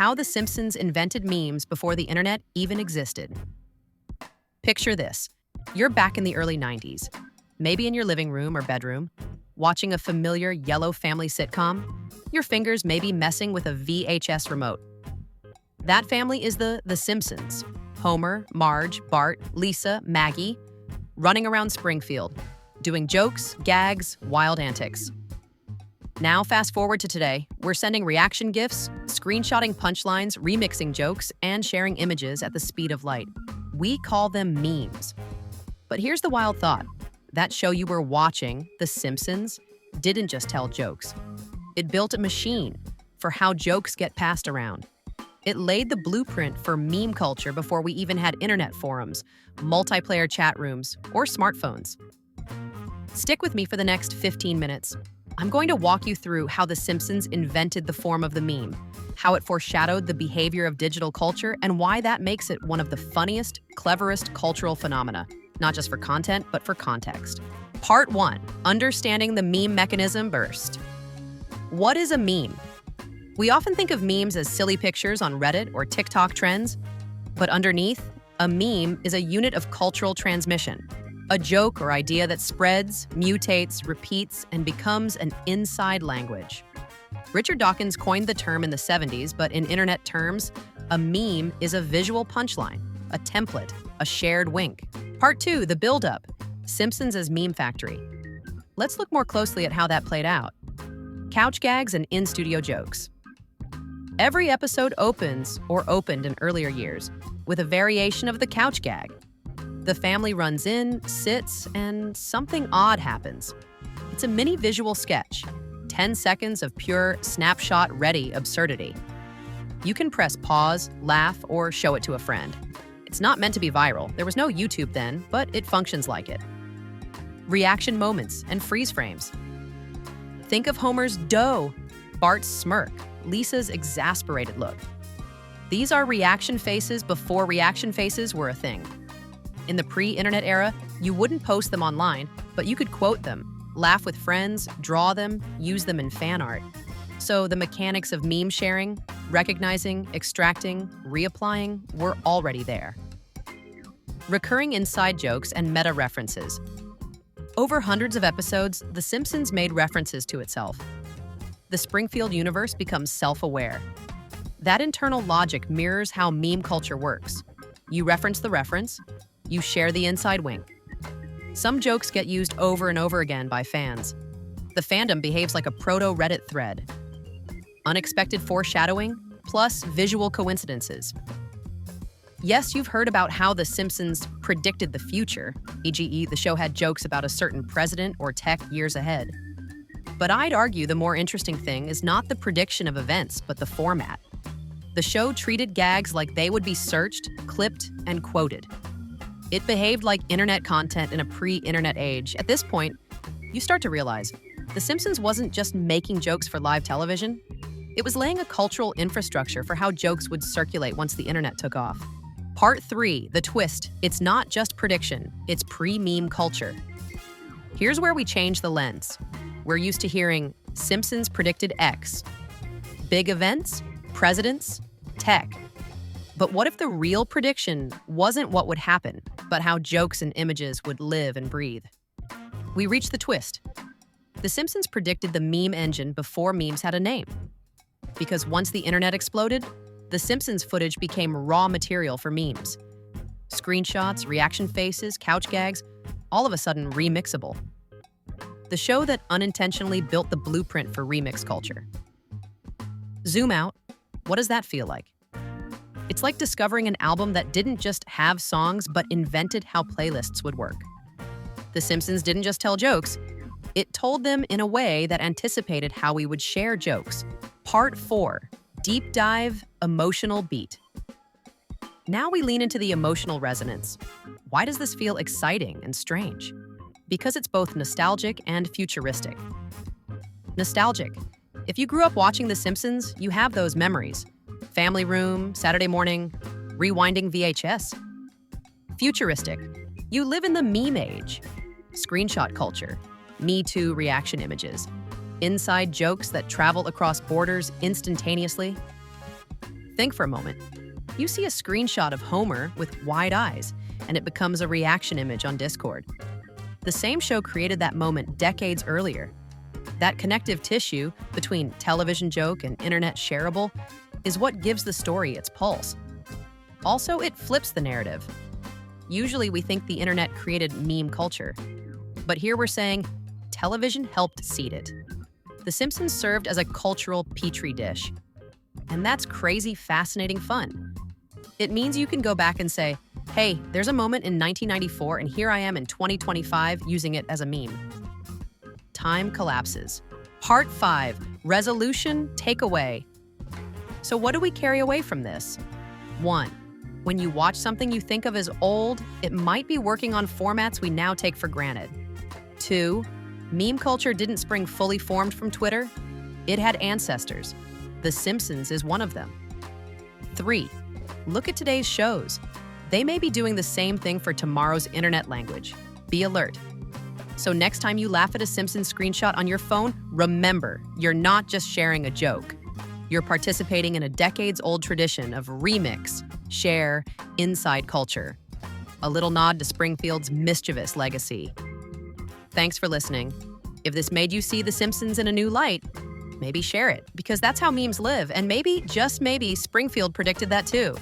How the Simpsons invented memes before the internet even existed. Picture this. You're back in the early 90s, maybe in your living room or bedroom, watching a familiar yellow family sitcom. Your fingers may be messing with a VHS remote. That family is the Simpsons. Homer, Marge, Bart, Lisa, Maggie, running around Springfield, doing jokes, gags, wild antics. Now, fast forward to today, we're sending reaction GIFs, screenshotting punchlines, remixing jokes, and sharing images at the speed of light. We call them memes. But here's the wild thought. That show you were watching, The Simpsons, didn't just tell jokes. It built a machine for how jokes get passed around. It laid the blueprint for meme culture before we even had internet forums, multiplayer chat rooms, or smartphones. Stick with me for the next 15 minutes. I'm going to walk you through how The Simpsons invented the form of the meme, how it foreshadowed the behavior of digital culture, and why that makes it one of the funniest, cleverest cultural phenomena, not just for content, but for context. Part 1. Understanding the meme mechanism burst. What is a meme? We often think of memes as silly pictures on Reddit or TikTok trends, but underneath, a meme is a unit of cultural transmission. A joke or idea that spreads, mutates, repeats, and becomes an inside language. Richard Dawkins coined the term in the 70s, but in internet terms, a meme is a visual punchline, a template, a shared wink. Part 2, the build-up. Simpsons as meme factory. Let's look more closely at how that played out. Couch gags and in-studio jokes. Every episode opens, or opened in earlier years, with a variation of the couch gag. The family runs in, sits, and something odd happens. It's a mini visual sketch, 10 seconds of pure snapshot-ready absurdity. You can press pause, laugh, or show it to a friend. It's not meant to be viral. There was no YouTube then, but it functions like it. Reaction moments and freeze frames. Think of Homer's dough, Bart's smirk, Lisa's exasperated look. These are reaction faces before reaction faces were a thing. In the pre-internet era, you wouldn't post them online, but you could quote them, laugh with friends, draw them, use them in fan art. So the mechanics of meme sharing, recognizing, extracting, reapplying were already there. Recurring inside jokes and meta references. Over hundreds of episodes, The Simpsons made references to itself. The Springfield universe becomes self-aware. That internal logic mirrors how meme culture works. You reference the reference, you share the inside wink. Some jokes get used over and over again by fans. The fandom behaves like a proto-Reddit thread. Unexpected foreshadowing, plus visual coincidences. Yes, you've heard about how The Simpsons predicted the future, e.g., the show had jokes about a certain president or tech years ahead. But I'd argue the more interesting thing is not the prediction of events, but the format. The show treated gags like they would be searched, clipped, and quoted. It behaved like internet content in a pre-internet age. At this point, you start to realize The Simpsons wasn't just making jokes for live television. It was laying a cultural infrastructure for how jokes would circulate once the internet took off. Part 3, the twist. It's not just prediction, it's pre-meme culture. Here's where we change the lens. We're used to hearing Simpsons predicted X. Big events, presidents, tech. But what if the real prediction wasn't what would happen, but how jokes and images would live and breathe? We reach the twist. The Simpsons predicted the meme engine before memes had a name. Because once the internet exploded, The Simpsons footage became raw material for memes. Screenshots, reaction faces, couch gags, all of a sudden remixable. The show that unintentionally built the blueprint for remix culture. Zoom out. What does that feel like? It's like discovering an album that didn't just have songs, but invented how playlists would work. The Simpsons didn't just tell jokes, it told them in a way that anticipated how we would share jokes. Part 4, deep dive, emotional beat. Now we lean into the emotional resonance. Why does this feel exciting and strange? Because it's both nostalgic and futuristic. Nostalgic. If you grew up watching The Simpsons, you have those memories. Family room, Saturday morning, rewinding VHS. Futuristic. You live in the meme age. Screenshot culture. Me Too reaction images. Inside jokes that travel across borders instantaneously. think for a moment. You see a screenshot of Homer with wide eyes, and it becomes a reaction image on Discord. The same show created that moment decades earlier. That connective tissue between television joke and internet shareable is what gives the story its pulse. Also, it flips the narrative. Usually we think the internet created meme culture, but here we're saying television helped seed it. The Simpsons served as a cultural petri dish. And that's crazy, fascinating fun. It means you can go back and say, hey, there's a moment in 1994 and here I am in 2025 using it as a meme. Time collapses. Part 5, Resolution Takeaway. So what do we carry away from this? 1. When you watch something you think of as old, it might be working on formats we now take for granted. 2. Meme culture didn't spring fully formed from Twitter. It had ancestors. The Simpsons is one of them. 3. Look at today's shows. They may be doing the same thing for tomorrow's internet language. Be alert. So next time you laugh at a Simpsons screenshot on your phone, remember, you're not just sharing a joke. You're participating in a decades-old tradition of remix, share, inside culture. A little nod to Springfield's mischievous legacy. Thanks for listening. If this made you see The Simpsons in a new light, maybe share it, because that's how memes live, and maybe, just maybe, Springfield predicted that too.